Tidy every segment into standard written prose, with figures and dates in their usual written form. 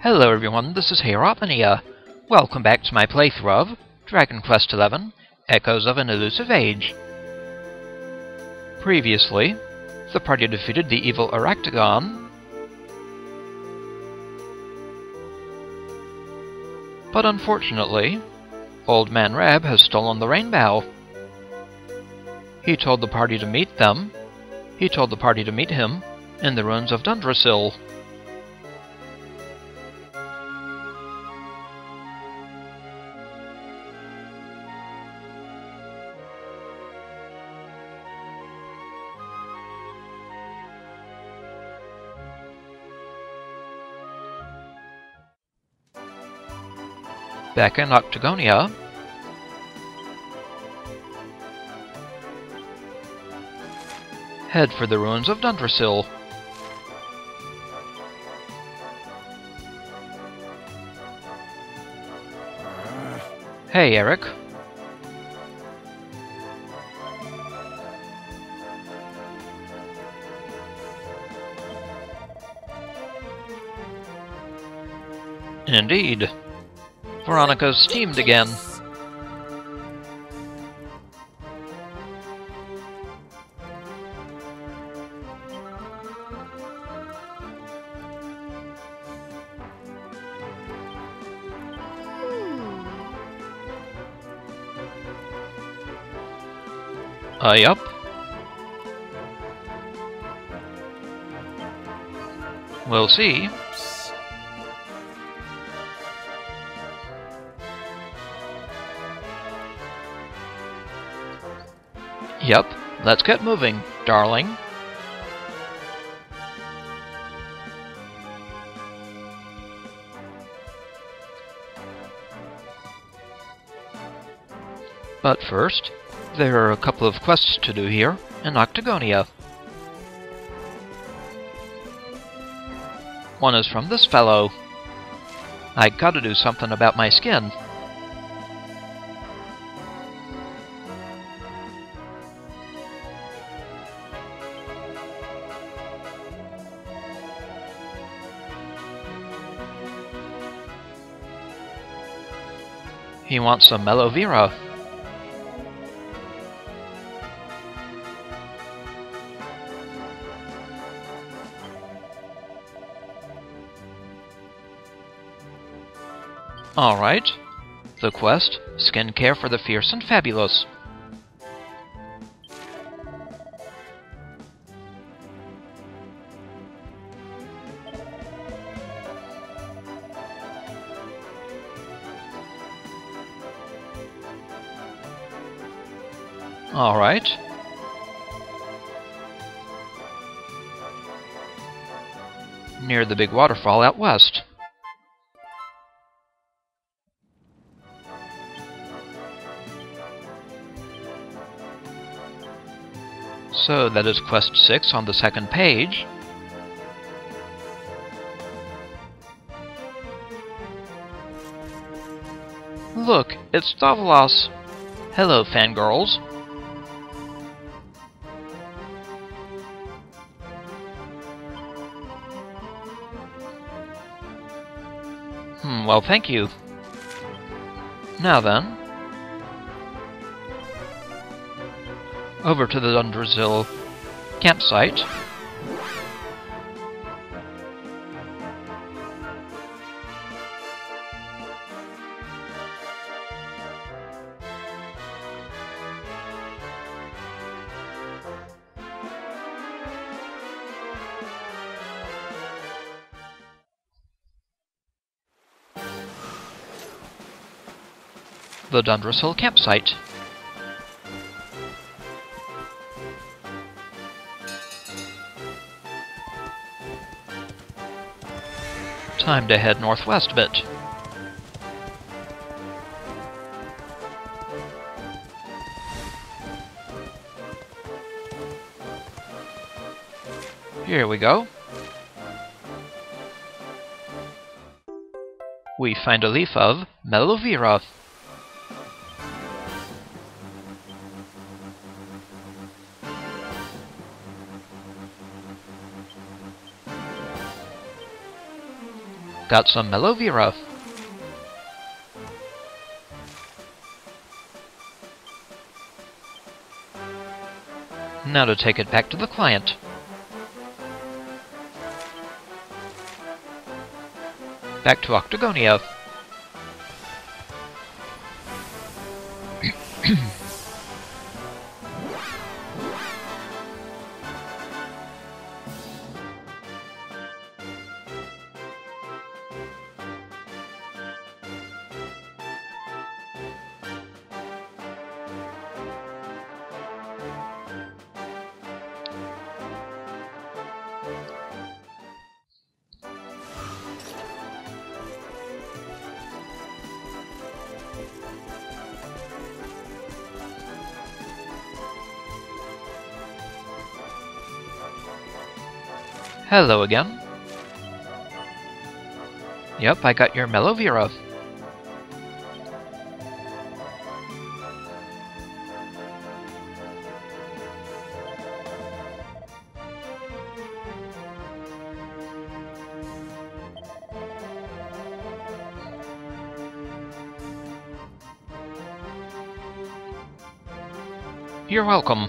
Hello everyone, this is Octagonia. Welcome back to my playthrough of Dragon Quest XI: Echoes of an Elusive Age. Previously, the party defeated the evil Octagon, but unfortunately, Old Man Reb has stolen the rainbow. He told the party to meet him in the Ruins of Dundrasil. Back in Octagonia, head for the Ruins of Dundrasil. Hey, Eric. Indeed. Veronica's steamed again. Yup. We'll see. Yep, let's get moving, darling. But first, there are a couple of quests to do here in Octagonia. One is from this fellow. I gotta do something about my skin. He wants some Mellow Vera. Alright. The quest, Skincare for the Fierce and Fabulous. Alright. Near the big waterfall out west. So that is quest 6 on the second page. Look, it's Doublets. Hello, fangirls. Well, thank you. Now then, over to the Dundrasil Campsite. The Dundrasil Campsite. Time to head northwest a bit. Here we go. We find a leaf of Mellow Vera. got some Mellow Vera. Now to take it back to the client. Back to Octagonia. Hello again. Yep, I got your Mellow Vera. You're welcome.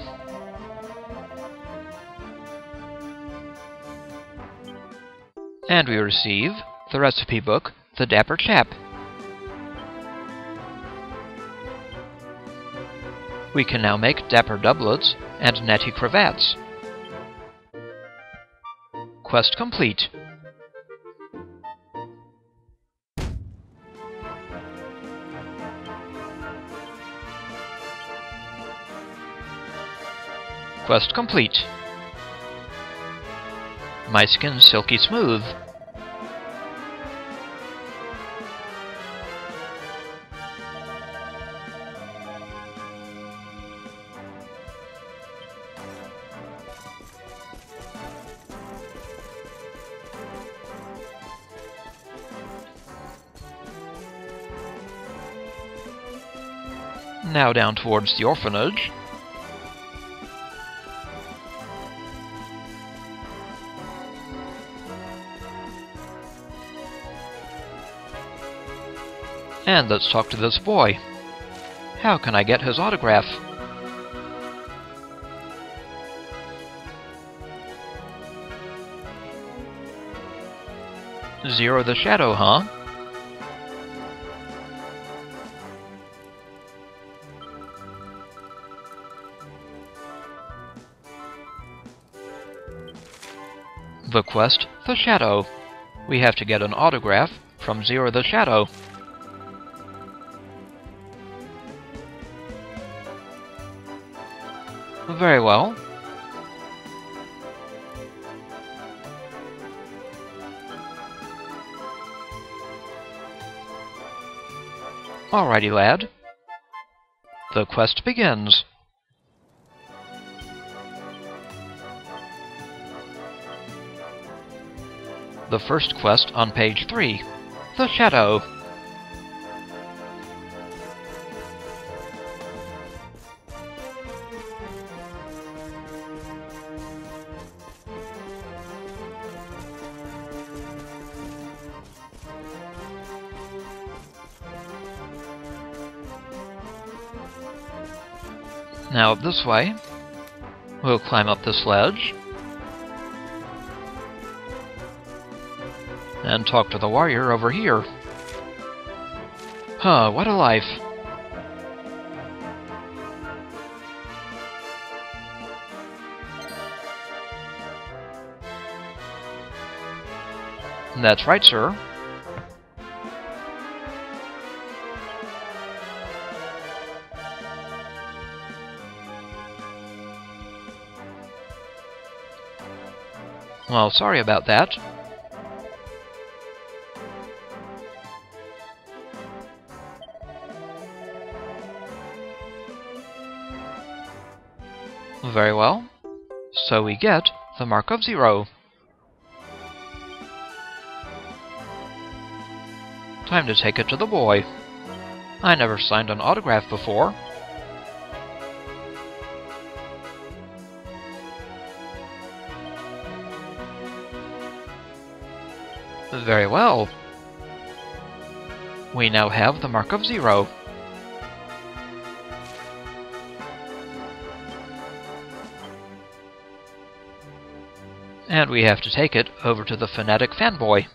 And we receive the recipe book, the Dapper Chap. We can now make Dapper Doublets and Natty Cravats. Quest complete. Quest complete. My skin's silky smooth. Now down towards the orphanage. And let's talk to this boy. How can I get his autograph? Zero the Shadow, huh? The quest, the Shadow. We have to get an autograph from Zero the Shadow. Very well. Alrighty, lad. The quest begins. The first quest on page 3, the Shadow. Now up this way. We'll climb up this ledge. And talk to the warrior over here. Huh, what a life. That's right, sir. Well, sorry about that. Very well. So we get the Mark of Zero. Time to take it to the boy. I never signed an autograph before. Very well. We now have the Mark of Zero. And we have to take it over to the Fanatic Fanboy.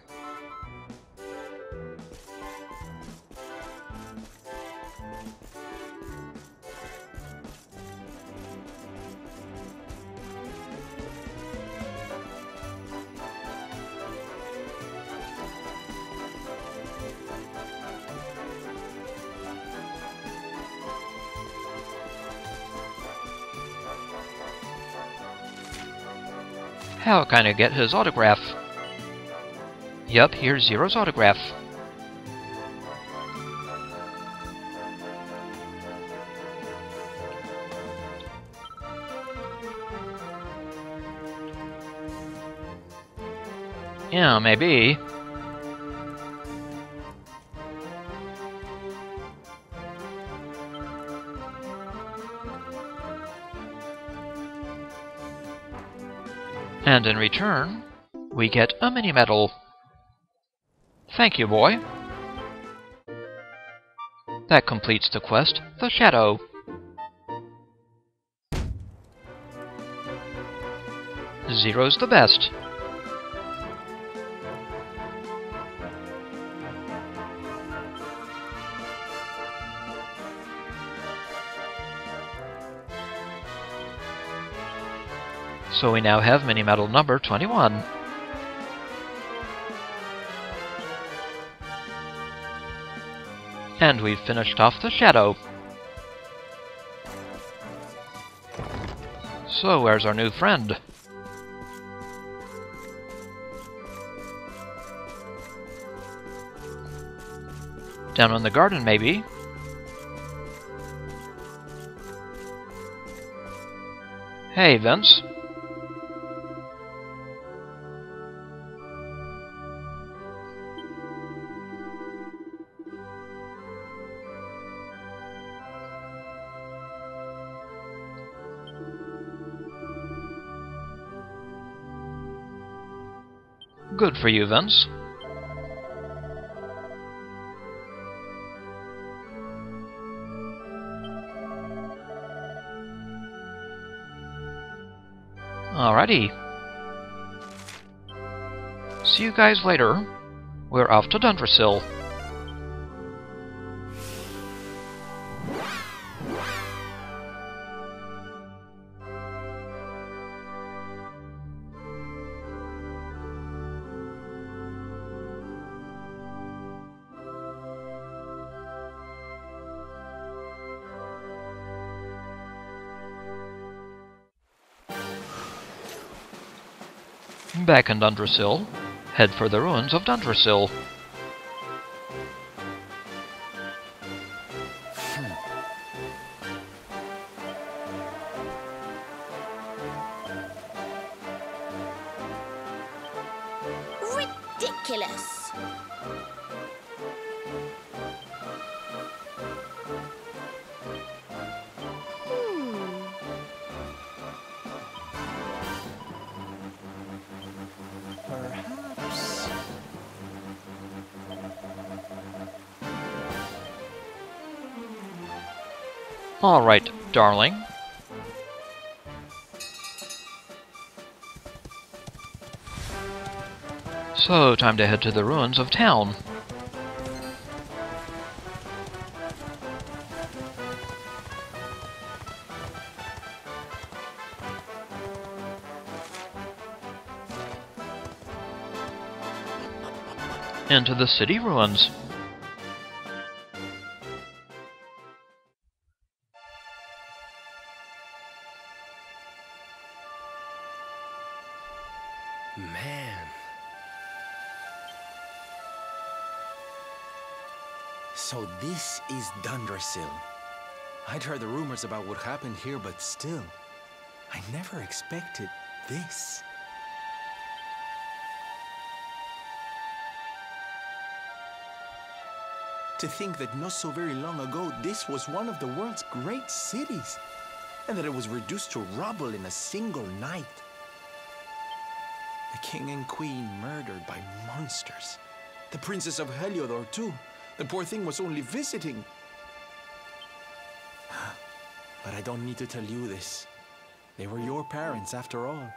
How can I get his autograph? Yup, here's Zero's autograph. Yeah, maybe. And in return, we get a mini-medal. Thank you, boy. That completes the quest, The Shadow. Zero's the best. So we now have mini-medal number 21. And we've finished off the Shadow. So where's our new friend? Down in the garden, maybe? Hey, Vince. Good for you, Vince. Alrighty. See you guys later. We're off to Dundrasil. Back in Dundrasil, head for the Ruins of Dundrasil. Ridiculous! Alright, darling. So, time to head to the ruins of town. Into the city ruins. Man. So this is Dundrasil. I'd heard the rumors about what happened here, but still, I never expected this. To think that not so very long ago, this was one of the world's great cities, and that it was reduced to rubble in a single night. The king and queen murdered by monsters. The princess of Heliodor, too. The poor thing was only visiting. But I don't need to tell you this. They were your parents, after all.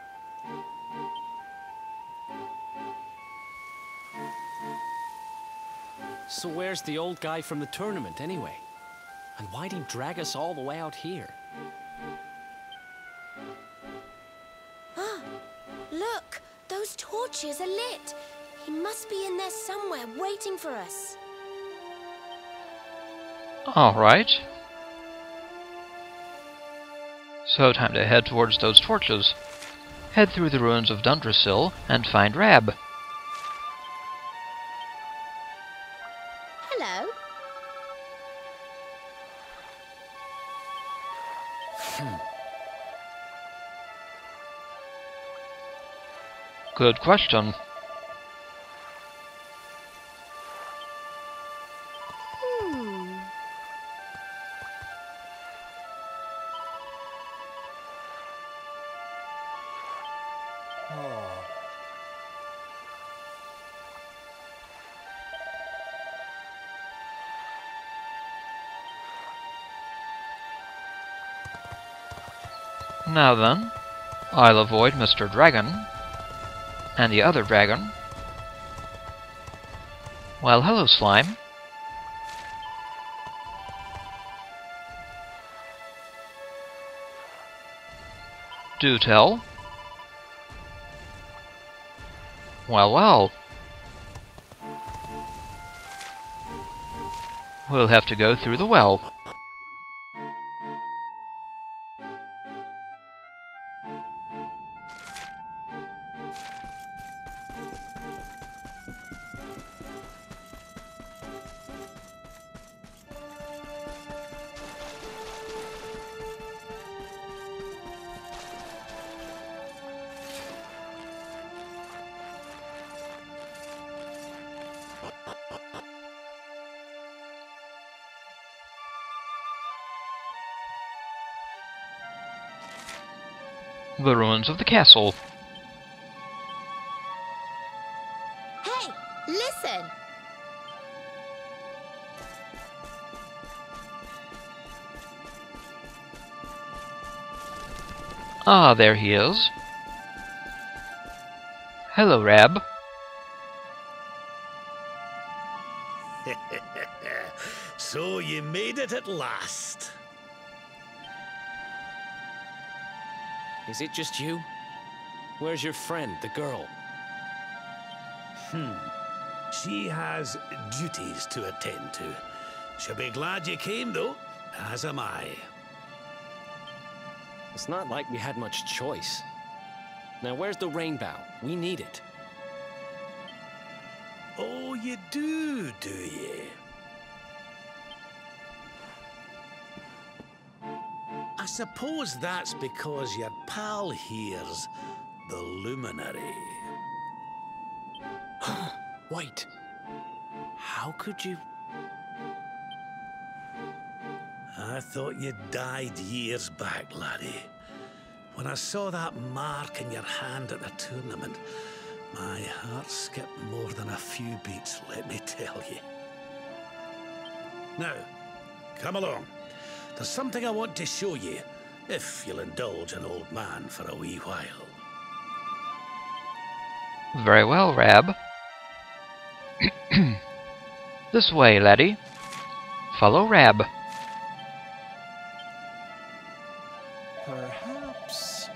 So where's the old guy from the tournament, anyway? And why'd he drag us all the way out here? Ah, look! Those torches are lit! He must be in there somewhere, waiting for us. Alright. So time to head towards those torches. Head through the ruins of Dundrasil and find Rab. Hello. Good question. Now then, I'll avoid Mr. Dragon and the other dragon. Well, hello, slime. Do tell. Well, well. We'll have to go through the well. The ruins of the castle. Hey, listen! Ah, there he is. Hello, Rab. So you made it at last. Is it just you? Where's your friend, the girl? She has duties to attend to. She'll be glad you came, though, as am I. It's not like we had much choice. Now, where's the rainbow? We need it. Oh, you do you? I suppose that's because your pal here's the luminary. Wait. How could you... I thought you died years back, laddie. When I saw that mark in your hand at the tournament, my heart skipped more than a few beats, let me tell you. Now, come along. There's something I want to show you, if you'll indulge an old man for a wee while. Very well, Rab. This way, laddie. Follow Rab. Perhaps.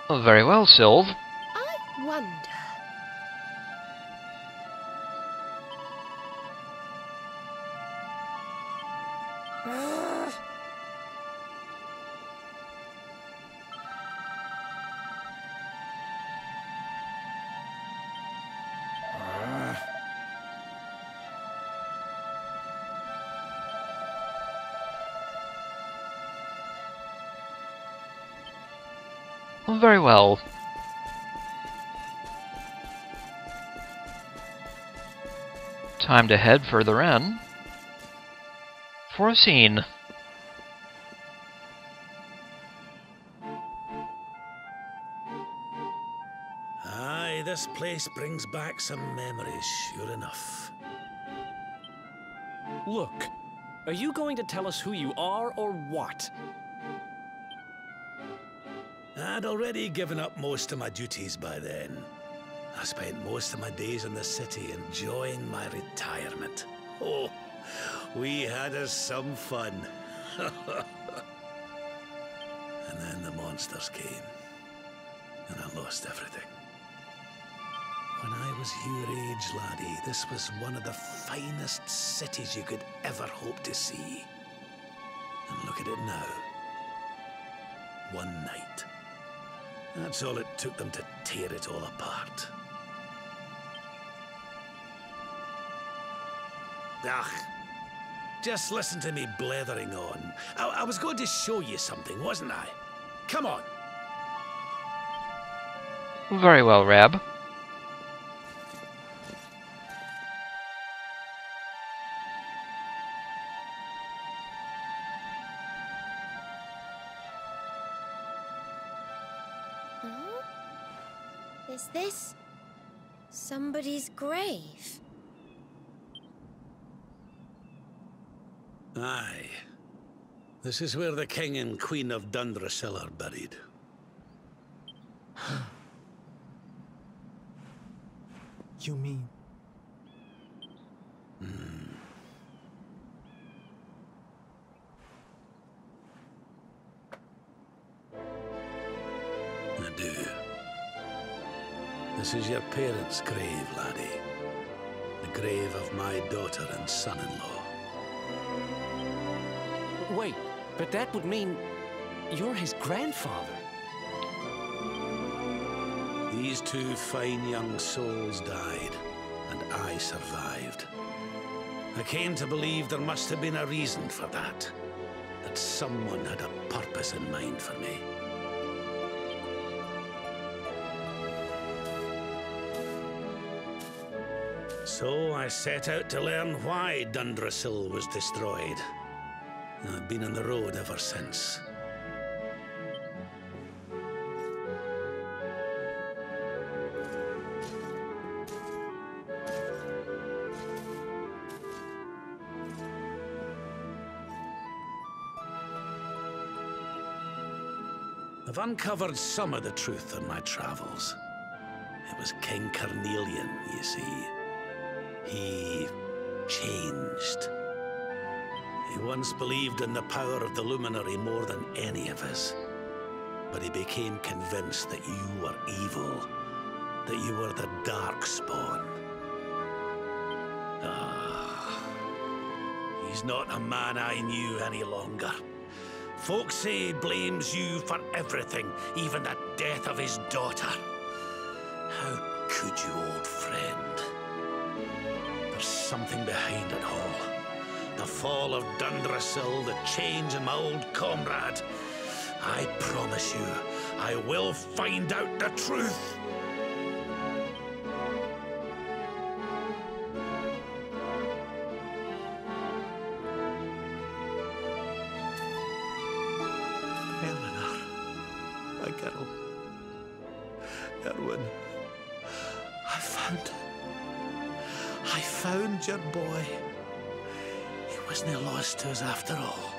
Very well, Sylv. I wonder... Very well. Time to head further in for a scene. Aye, this place brings back some memories, sure enough. Look, are you going to tell us who you are or what? I'd already given up most of my duties by then. I spent most of my days in the city enjoying my retirement. Oh, we had us some fun. And then the monsters came, and I lost everything. When I was your age, laddie, this was one of the finest cities you could ever hope to see. And look at it now. One night. That's all it took them to tear it all apart. Ugh. Just listen to me blethering on. I was going to show you something, wasn't I? Come on. Very well, Rab. Is this somebody's grave? Aye. This is where the King and Queen of Dundrasil are buried. You mean? I do. This is your parents' grave, laddie. The grave of my daughter and son-in-law. Wait, but that would mean you're his grandfather. These two fine young souls died, and I survived. I came to believe there must have been a reason for that. That someone had a purpose in mind for me. So I set out to learn why Dundrasil was destroyed. And I've been on the road ever since. I've uncovered some of the truth in my travels. It was King Carnelian, you see. He changed. He once believed in the power of the luminary more than any of us. But he became convinced that you were evil, that you were the Darkspawn. He's not a man I knew any longer. Folks say he blames you for everything, even the death of his daughter. How could you, old friend? There's something behind it all. The fall of Dundrasil, the change in my old comrade. I promise you, I will find out the truth. Erwin, I found your boy. He wasn't lost to us after all.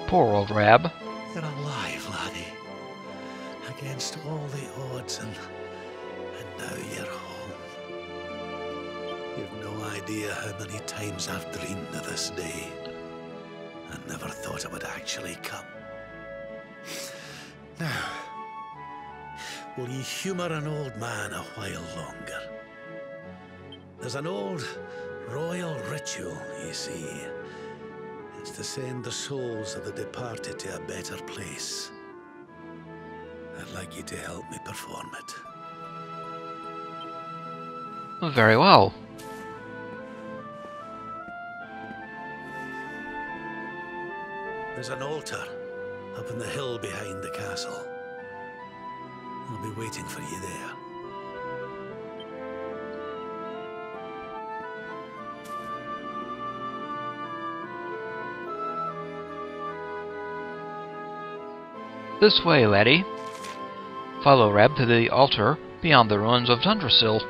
Poor old Rab. You're alive, laddie. Against all the odds, and now you're home. You've no idea how many times I've dreamed of this day. I never thought it would actually come. Now, will you humour an old man a while longer? There's an old royal ritual, you see. It's to send the souls of the departed to a better place. I'd like you to help me perform it. Very well. There's an altar up on the hill behind the castle. I'll be waiting for you there. This way, laddie. Follow Rab to the altar beyond the ruins of Dundrasil.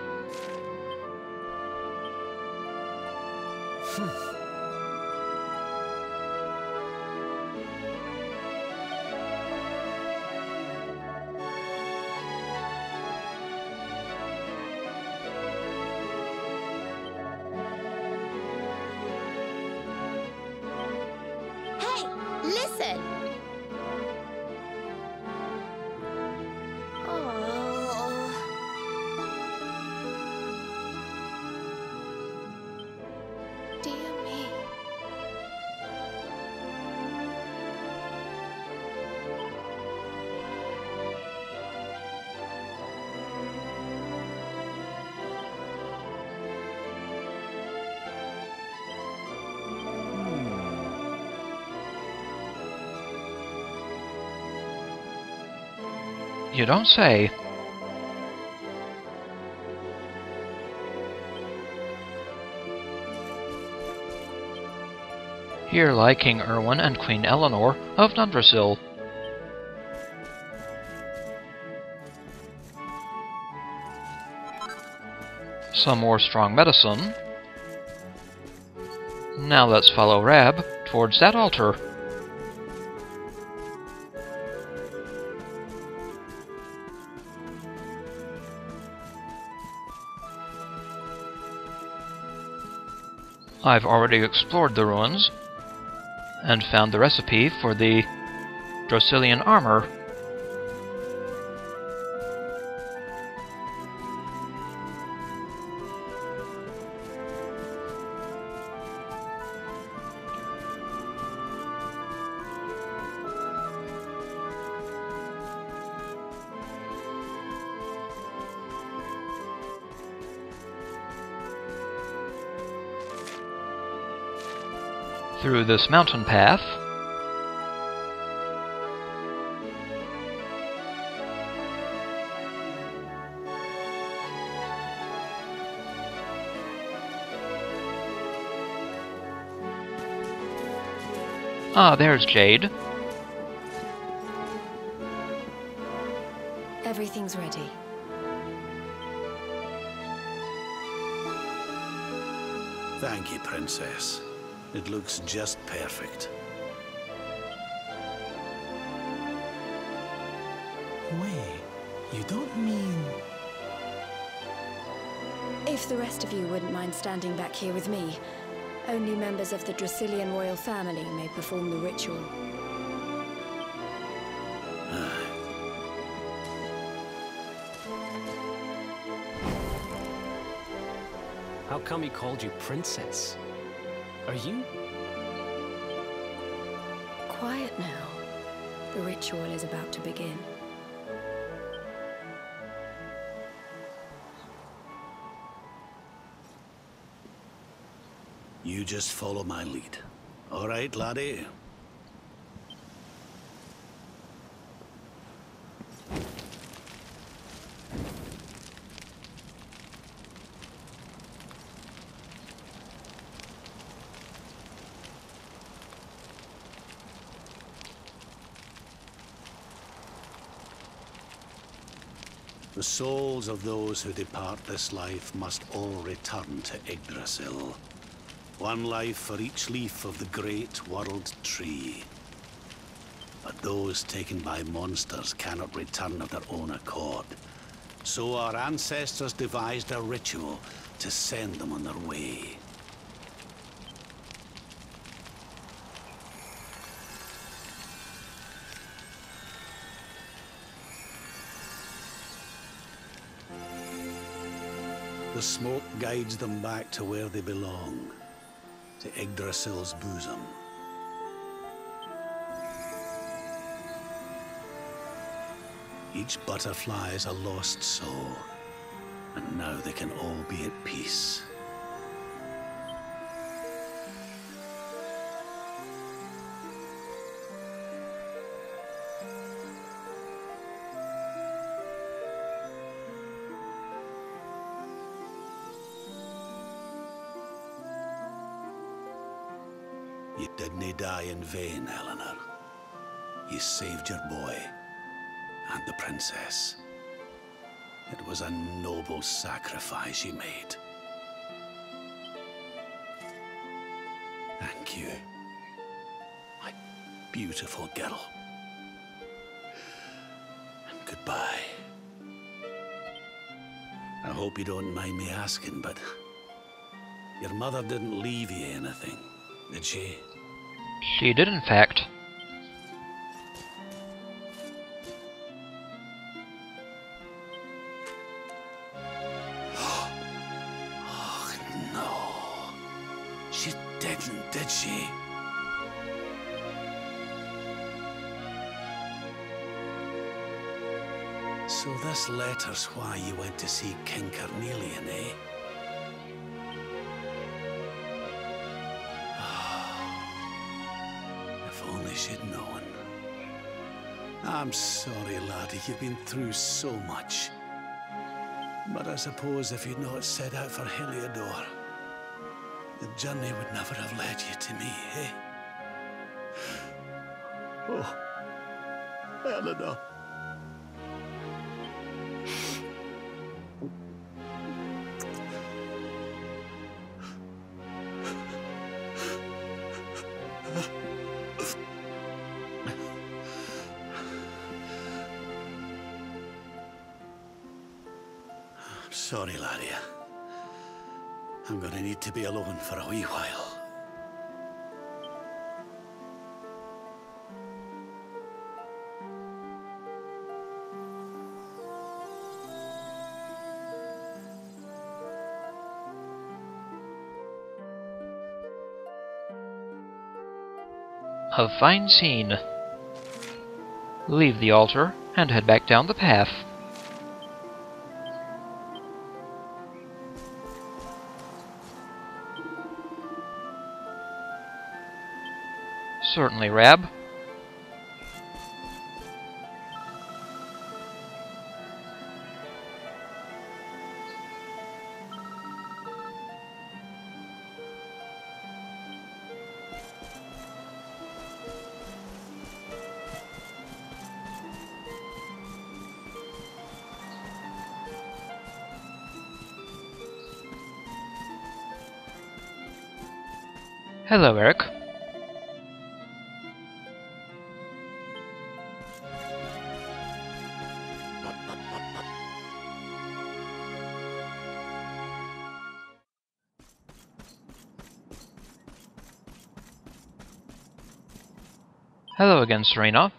Hey, listen! Oh. Dear me. You don't say. Here lie King Erwin and Queen Eleanor of Dundrasil. Some more strong medicine. Now let's follow Rab towards that altar. I've already explored the ruins and found the recipe for the Dracilian armor. Through this mountain path, there's Jade. Everything's ready. Thank you, Princess. It looks just perfect. Wait, you don't mean... If the rest of you wouldn't mind standing back here with me, only members of the Dracilian royal family may perform the ritual. How come he called you princess? Are you? Quiet now. The ritual is about to begin. You just follow my lead. All right, laddie? The souls of those who depart this life must all return to Yggdrasil. One life for each leaf of the great world tree. But those taken by monsters cannot return of their own accord. So our ancestors devised a ritual to send them on their way. The smoke guides them back to where they belong, to Yggdrasil's bosom. Each butterfly is a lost soul, and now they can all be at peace. You didn't die in vain, Eleanor. You saved your boy. and the princess. It was a noble sacrifice you made. Thank you, my beautiful girl. And goodbye. I hope you don't mind me asking, but your mother didn't leave you anything, did she? She did, in fact. Oh, no. She didn't, did she? So this letter's why you went to see King Carnelian, eh? If only she'd known. I'm sorry, laddie, you've been through so much. But I suppose if you'd not set out for Heliodor, the journey would never have led you to me, eh? Oh, Eleanor. Sorry, laddie. I'm gonna need to be alone for a wee while. A fine scene. Leave the altar and head back down the path. Certainly, Rab. Hello, Eric. Hello again, Serena.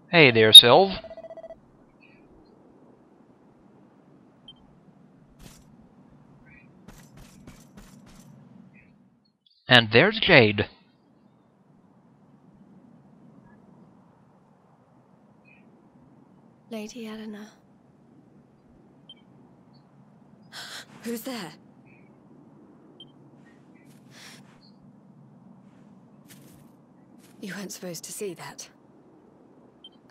Hey there, Sylv. And there's Jade. Lady Eleanor. Who's there? You weren't supposed to see that.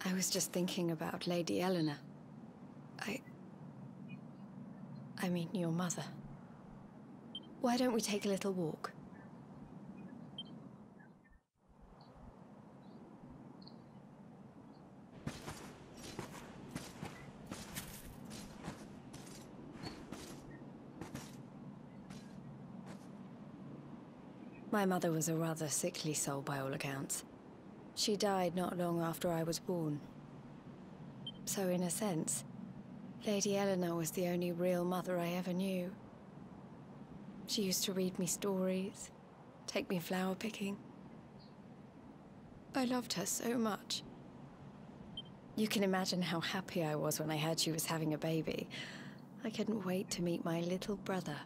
I was just thinking about Lady Eleanor. I mean, your mother. Why don't we take a little walk? My mother was a rather sickly soul by all accounts. She died not long after I was born. So in a sense, Lady Eleanor was the only real mother I ever knew. She used to read me stories, take me flower picking. I loved her so much. You can imagine how happy I was when I heard she was having a baby. I couldn't wait to meet my little brother.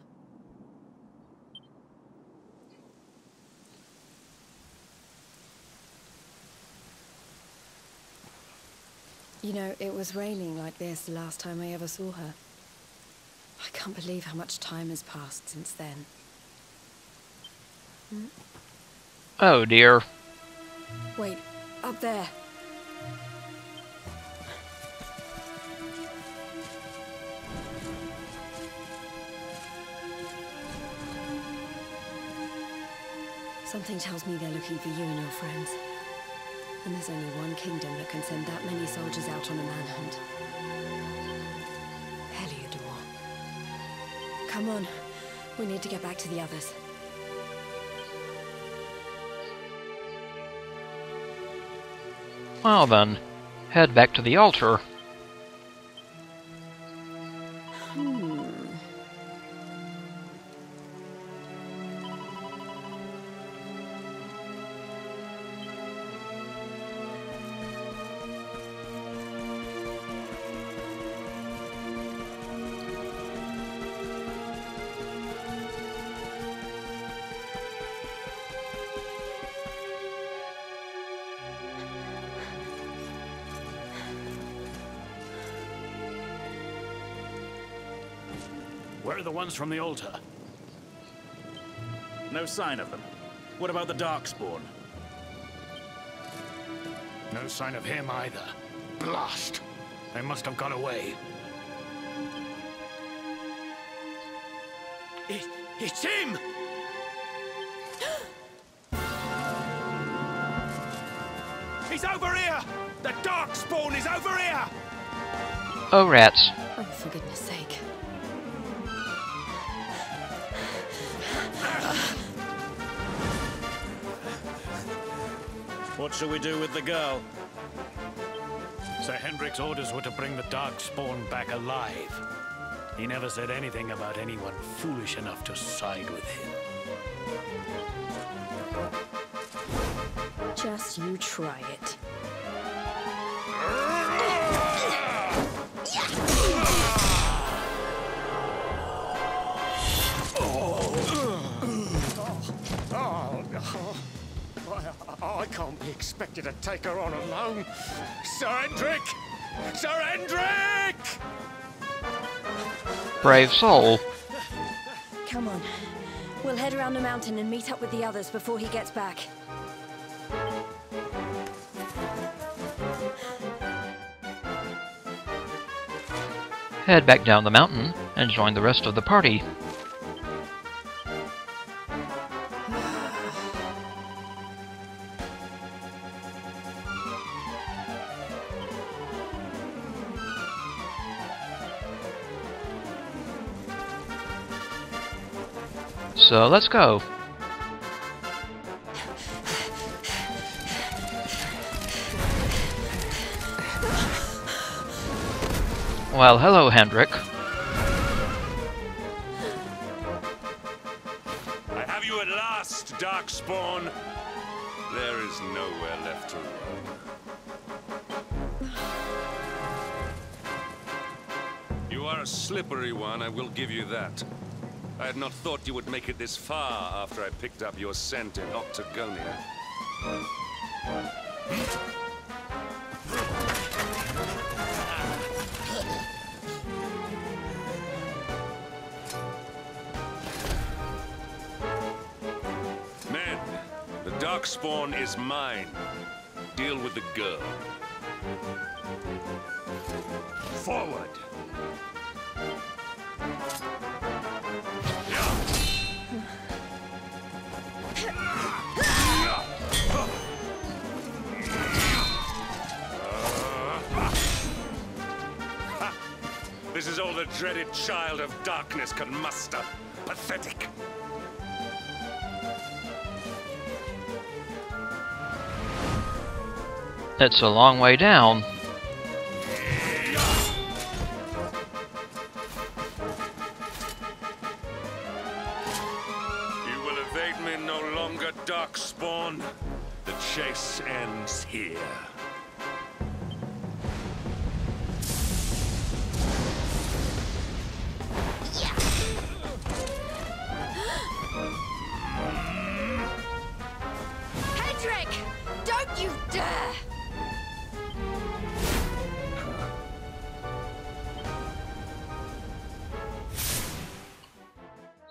You know, it was raining like this the last time I ever saw her. I can't believe how much time has passed since then. Oh dear. Wait, up there. Something tells me they're looking for you and your friends. And there's only one kingdom that can send that many soldiers out on a manhunt. Heliodor. Come on. We need to get back to the others. Well then, head back to the altar. Where are the ones from the altar? No sign of them. What about the Darkspawn? No sign of him either. Blast! They must have got away. It's him! He's over here! The Darkspawn is over here! Oh, rats. Oh, for goodness sake. What shall we do with the girl? Sir Hendrik's orders were to bring the Darkspawn back alive. He never said anything about anyone foolish enough to side with him. Just you try it. I can't be expected to take her on alone. Sir Hendrik! Sir Hendrik! Brave soul. Come on. We'll head around the mountain and meet up with the others before he gets back. Head back down the mountain and join the rest of the party. So let's go. Well, hello, Hendrik. I have you at last, Darkspawn. There is nowhere left to run. You are a slippery one, I will give you that. I had not thought you would make it this far after I picked up your scent in Octagonia. Men, the Darkspawn is mine. Deal with the girl. Forward! This is all the dreaded child of darkness can muster. Pathetic. It's a long way down. You will evade me no longer, Darkspawn. The chase ends here. Hendrik! Don't you dare!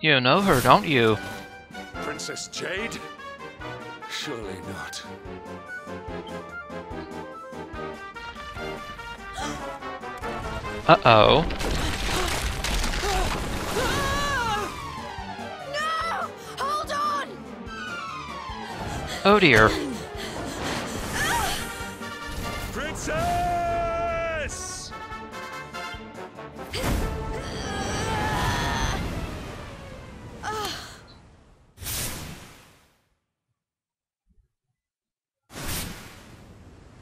You know her, don't you? Princess Jade? Surely not. Uh-oh. No! Hold on! Oh dear. Princess!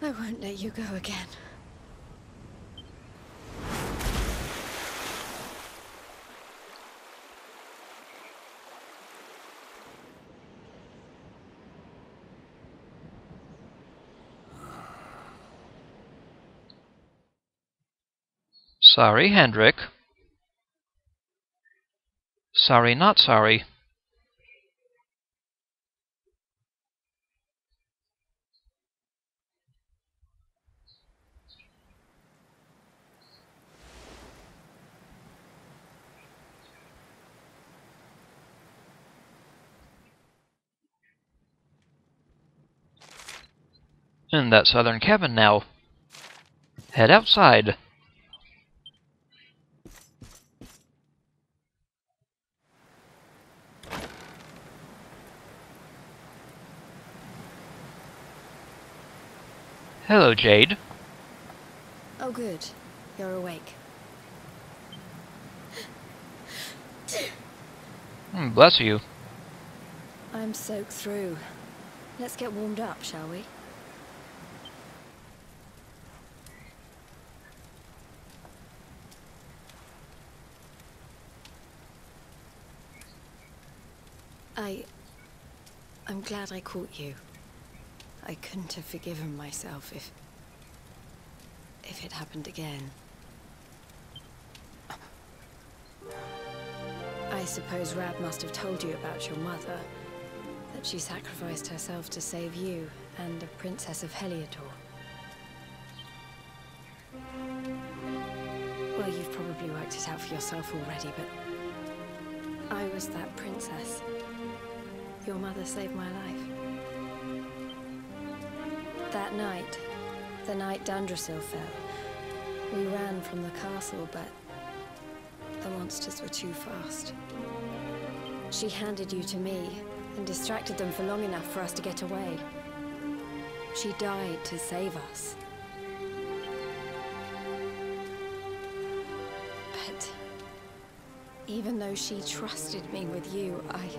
I won't let you go again. Sorry, Hendrik. Sorry, not sorry. In that southern cabin now. Head outside. Hello, Jade. Oh good, you're awake. Bless you. I'm soaked through. Let's get warmed up, shall we? I'm glad I caught you. I couldn't have forgiven myself if it happened again. I suppose Rab must have told you about your mother, that she sacrificed herself to save you and the Princess of Heliodor. Well, you've probably worked it out for yourself already, but I was that princess. Your mother saved my life. That night, the night Dundrasil fell, we ran from the castle, but the monsters were too fast. She handed you to me and distracted them for long enough for us to get away. She died to save us. But even though she trusted me with you, I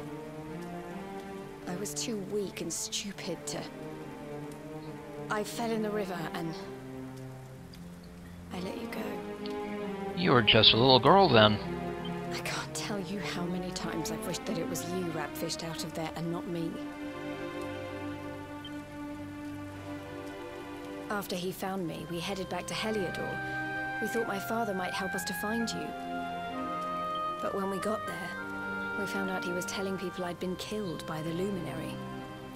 was too weak and stupid to... I fell in the river and I let you go. You were just a little girl then. I can't tell you how many times I've wished that it was you Rab fished out of there and not me. After he found me, we headed back to Heliodor. We thought my father might help us to find you. But when we got there, we found out he was telling people I'd been killed by the Luminary.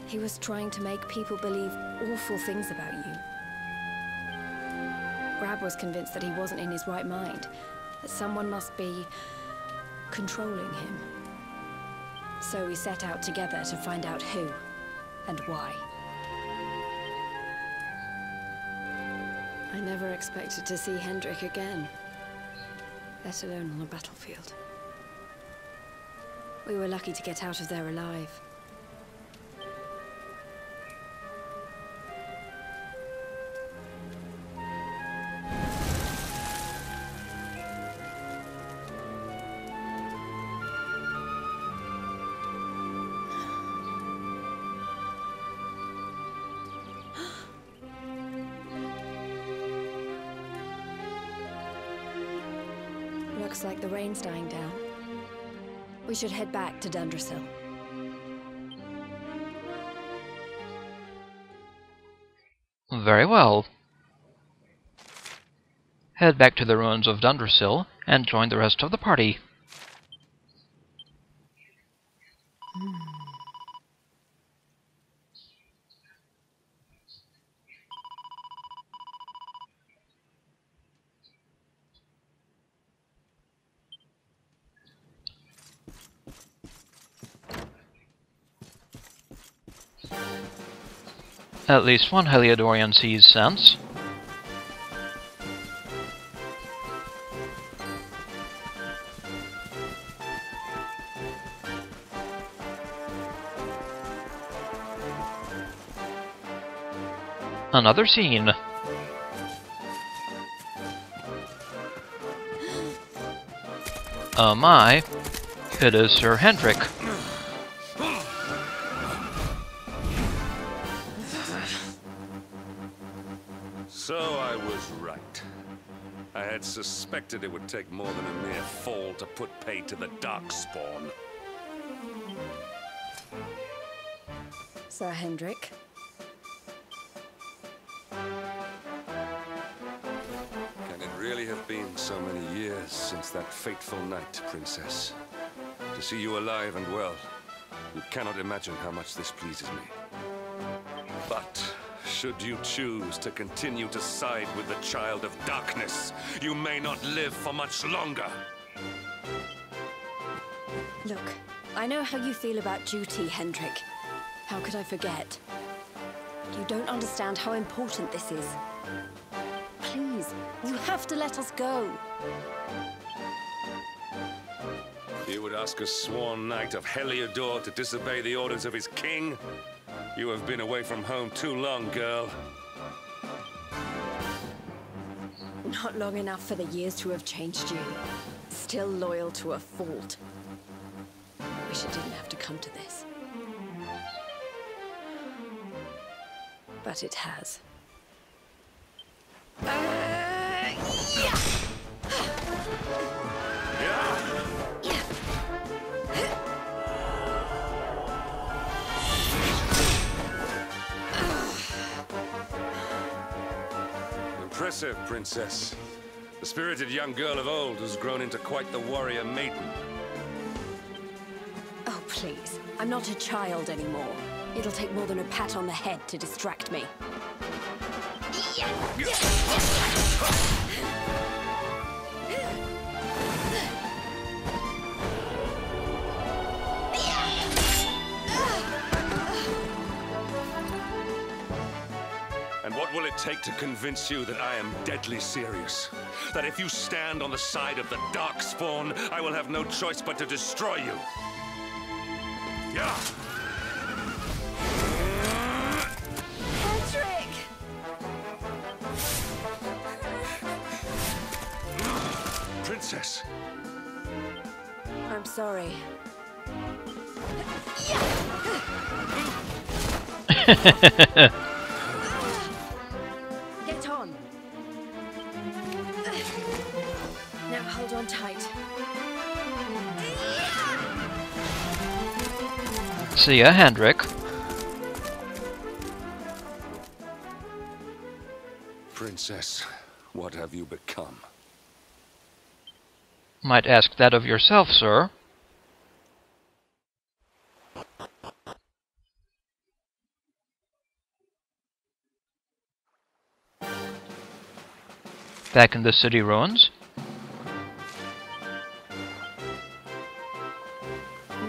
He was trying to make people believe awful things about you. Rab was convinced that he wasn't in his right mind, that someone must be controlling him. So we set out together to find out who and why. I never expected to see Hendrik again, let alone on the battlefield. We were lucky to get out of there alive. Looks like the rain's dying down. We should head back to Dundrasil. Very well. Head back to the ruins of Dundrasil and join the rest of the party. At least one Heliodorian sees sense. Another scene. Oh my, it is Sir Hendrik. So I was right. I had suspected it would take more than a mere fall to put pay to the Darkspawn. Sir Hendrik. Can it really have been so many years since that fateful night, Princess? To see you alive and well, you cannot imagine how much this pleases me. But should you choose to continue to side with the Child of Darkness, you may not live for much longer. Look, I know how you feel about duty, Hendrik. How could I forget? You don't understand how important this is. Please, you have to let us go. You would ask a sworn knight of Heliodor to disobey the orders of his king? You have been away from home too long, girl. Not long enough for the years to have changed you. Still loyal to a fault. Wish it didn't have to come to this. But it has. Impressive, Princess. The spirited young girl of old has grown into quite the warrior maiden. Oh, please. I'm not a child anymore. It'll take more than a pat on the head to distract me. And what will it take to convince you that I am deadly serious? That if you stand on the side of the Darkspawn, I will have no choice but to destroy you? Yeah! Patrick! Princess! I'm sorry. Get on. Now hold on tight. See ya, Hendrik. Princess, what have you become? Might ask that of yourself, sir. Back in the city ruins.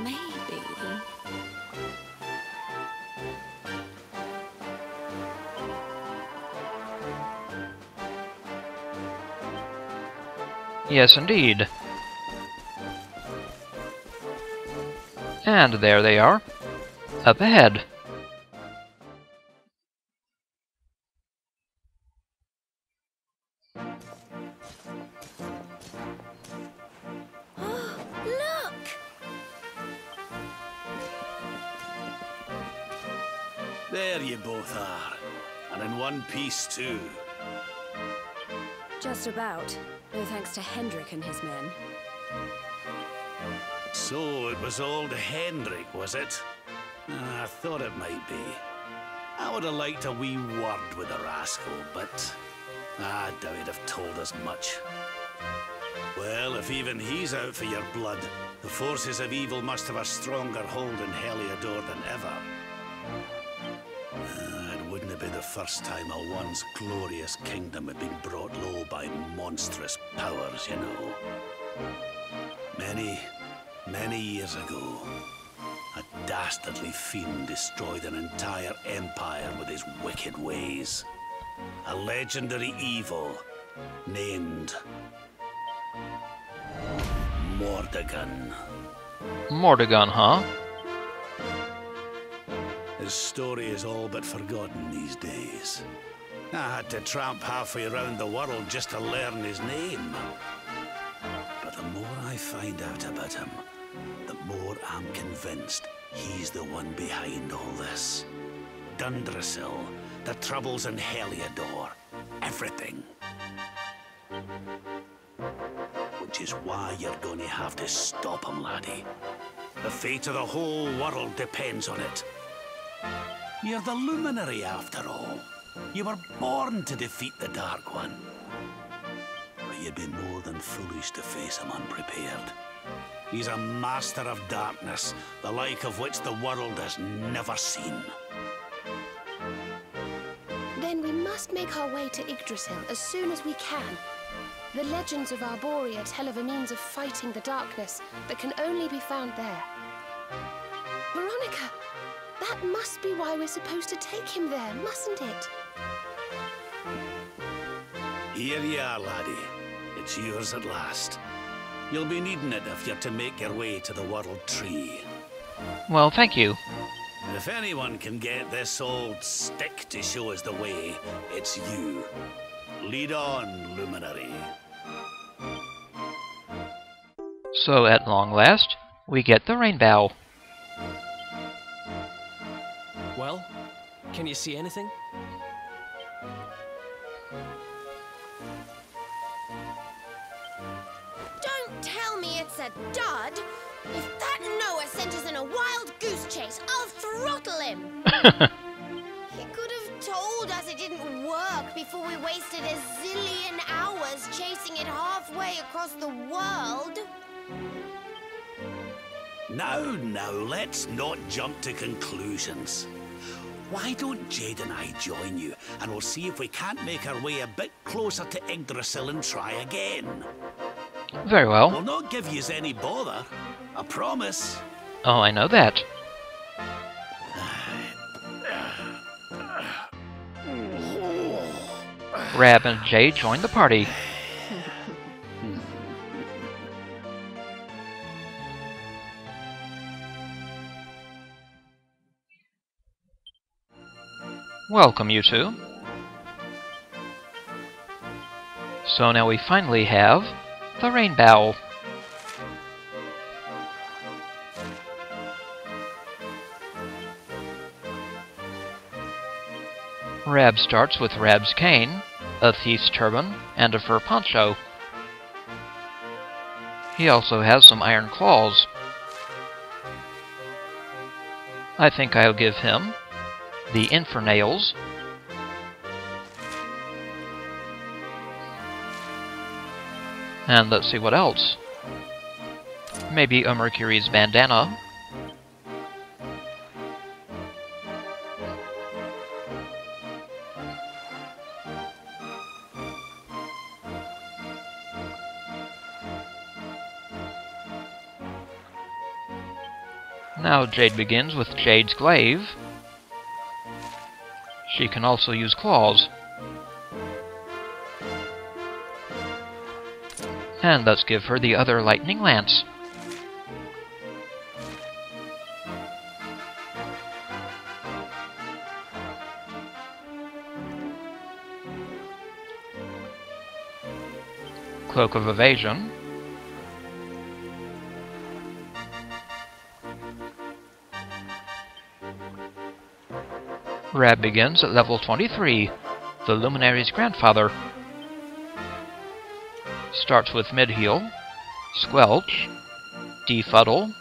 Maybe. Yes, indeed. And there they are, up ahead. Look! There you both are. And in one piece, too. Just about. No thanks to Hendrik and his men. So it was old Hendrik, was it? I thought it might be. I would have liked a wee word with the rascal, but I doubt he'd have told us much. Well, if even he's out for your blood, the forces of evil must have a stronger hold in Heliodor than ever. It wouldn't have been the first time a once glorious kingdom had been brought low by monstrous powers, you know. Many years ago, a dastardly fiend destroyed an entire empire with his wicked ways. A legendary evil named Mordegon, huh? His story is all but forgotten these days. I had to tramp halfway around the world just to learn his name. But the more I find out about him, the more I'm convinced he's the one behind all this. Dundrasil, the troubles in Heliodor, everything. Which is why you're going to have to stop him, laddie. The fate of the whole world depends on it. You're the luminary, after all. You were born to defeat the Dark One. But you'd be more than foolish to face him unprepared. He's a master of darkness, the like of which the world has never seen. Then we must make our way to Yggdrasil as soon as we can. The legends of Arborea tell of a means of fighting the darkness that can only be found there. Veronica, that must be why we're supposed to take him there, mustn't it? Here you are, laddie. It's yours at last. You'll be needing it if you're to make your way to the World Tree. Well, thank you. If anyone can get this old stick to show us the way, it's you. Lead on, Luminary. So, at long last, we get the rainbow. Well, can you see anything? Don't tell me it's a dud! If that Noah sent us in a wild goose chase, I'll throttle him! He could have told us it didn't work before we wasted a zillion hours chasing it halfway across the world. Now, let's not jump to conclusions. Why don't Jade and I join you, and we'll see if we can't make our way a bit closer to Yggdrasil and try again. Very well. We'll not give yous any bother, I promise. Oh, I know that. Rab and Jade join the party. Welcome, you two. So now we finally have the rainbow. Rab starts with Rab's cane, a thief's turban, and a fur poncho. He also has some iron claws. I think I'll give him the Infernails, and let's see what else. Maybe a Mercury's bandana. Now Jade begins with Jade's glaive. She can also use claws. And let's give her the other lightning lance. Cloak of Evasion. Rab begins at level 23, the Luminary's grandfather. Starts with mid-heal, Squelch, Defuddle,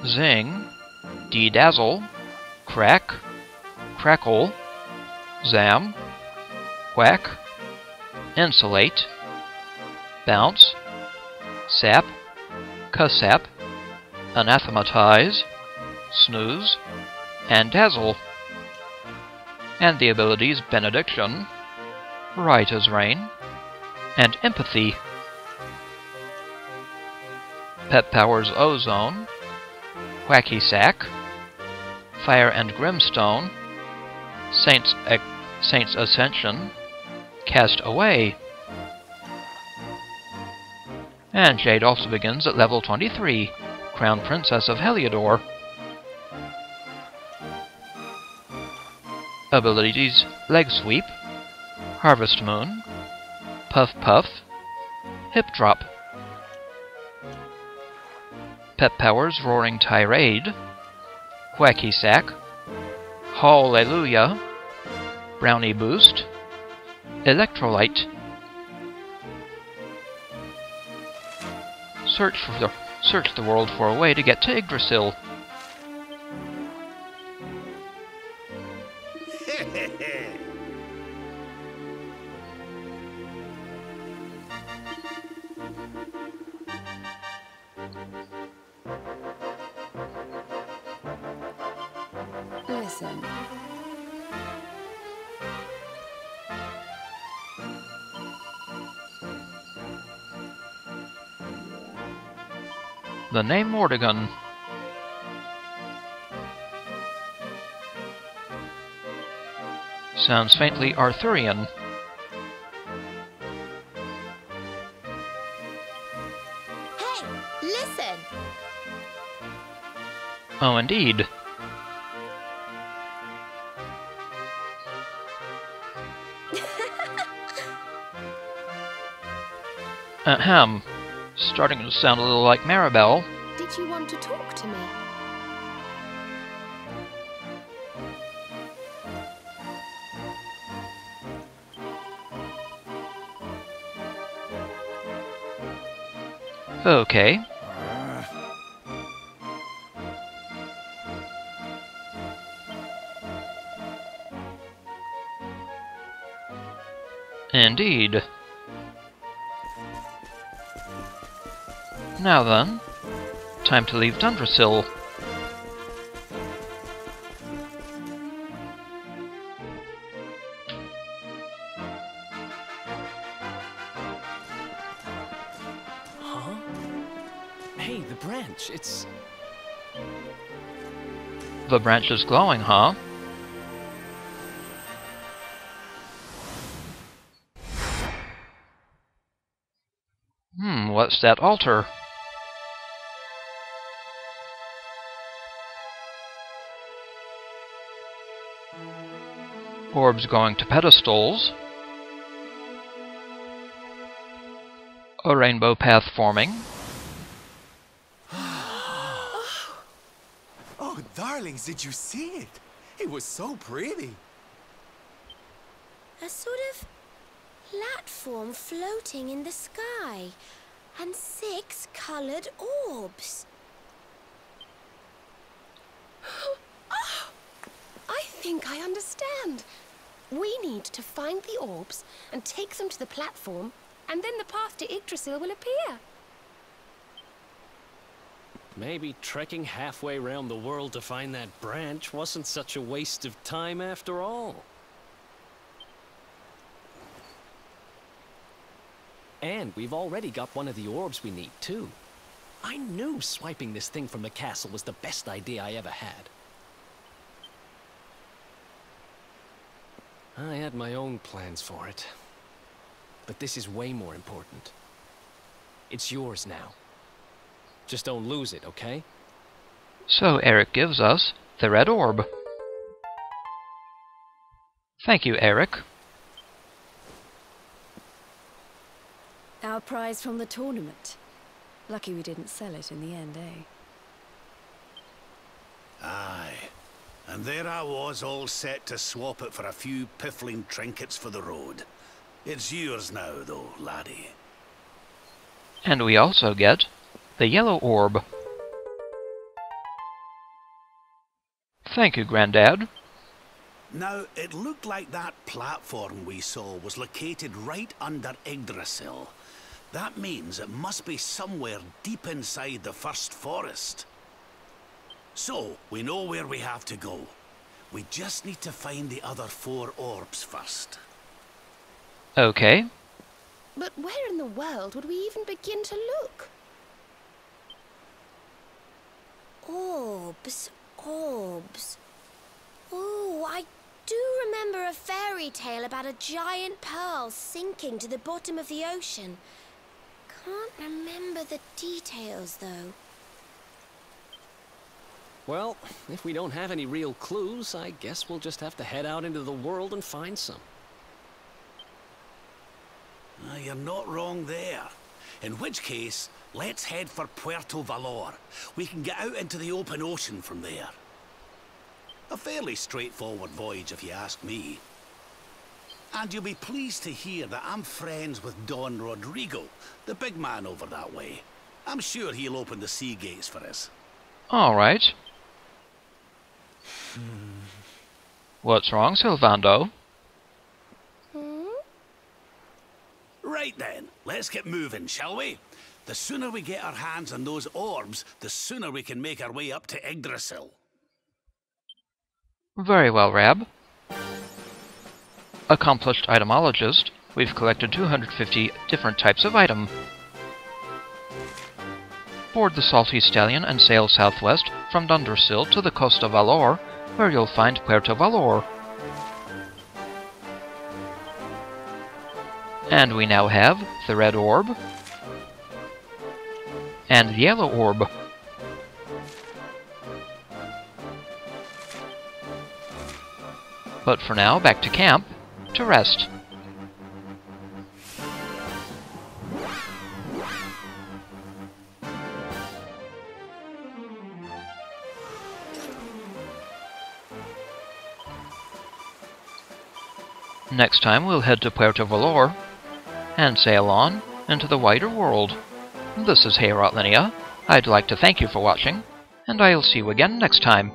Zing, De-Dazzle, Crack, Crackle, Zam, Whack, Insulate, Bounce, Sap, Cussap, Anathematize, Snooze, and Dazzle. And the abilities Benediction, Right as Rain, and Empathy. Pet powers Ozone, Wacky Sack, Fire and Brimstone, Saint's Ascension, Cast Away. And Jade also begins at level 23, Crown Princess of Heliodor. Abilities: Leg Sweep, Harvest Moon, Puff Puff, Hip Drop. Pet powers: Roaring Tirade, Wacky Sack, Hallelujah, Brownie Boost, Electrolyte. Search the world for a way to get to Yggdrasil. Listen. The name Mordegon. Sounds faintly Arthurian. Hey, listen! Oh, indeed. Ahem. Starting to sound a little like Maribel. Did you want to talk to me? Okay. Indeed. Now then, time to leave Dundrasil. Huh? Hey, the branch, it's... The branch is glowing, huh? What's that altar? Orbs going to pedestals. A rainbow path forming. Oh, darlings, did you see it? It was so pretty. A sort of platform floating in the sky, and 6 colored orbs. Oh, I think I understand. We need to find the orbs and take them to the platform, and then the path to Yggdrasil will appear. Maybe trekking halfway around the world to find that branch wasn't such a waste of time after all. And we've already got one of the orbs we need, too. I knew swiping this thing from the castle was the best idea I ever had. I had my own plans for it. But this is way more important. It's yours now. Just don't lose it, okay? So Eric gives us the red orb. Thank you, Eric. Our prize from the tournament. Lucky we didn't sell it in the end, eh? Aye. And there I was, all set to swap it for a few piffling trinkets for the road. It's yours now, though, laddie. And we also get the yellow orb. Thank you, Grandad. Now, it looked like that platform we saw was located right under Yggdrasil. That means it must be somewhere deep inside the first forest. So, we know where we have to go. We just need to find the other 4 orbs first. Okay. But where in the world would we even begin to look? Orbs, orbs. Oh, I do remember a fairy tale about a giant pearl sinking to the bottom of the ocean. Can't remember the details, though. Well, if we don't have any real clues, I guess we'll just have to head out into the world and find some. You're not wrong there. In which case, let's head for Puerto Valor. We can get out into the open ocean from there. A fairly straightforward voyage, if you ask me. And you'll be pleased to hear that I'm friends with Don Rodrigo, the big man over that way. I'm sure he'll open the sea gates for us. All right. What's wrong, Sylvando? Right then, let's get moving, shall we? The sooner we get our hands on those orbs, the sooner we can make our way up to Yggdrasil. Very well, Rab. Accomplished itemologist, we've collected 250 different types of item. Board the Salty Stallion and sail southwest from Dundrasil to the Costa Valor, where you'll find Puerto Valor. And we now have the red orb and the yellow orb. But for now, back to camp to rest. Next time we'll head to Puerto Valor and sail on into the wider world. This is Heorot Linea. I'd like to thank you for watching, and I'll see you again next time.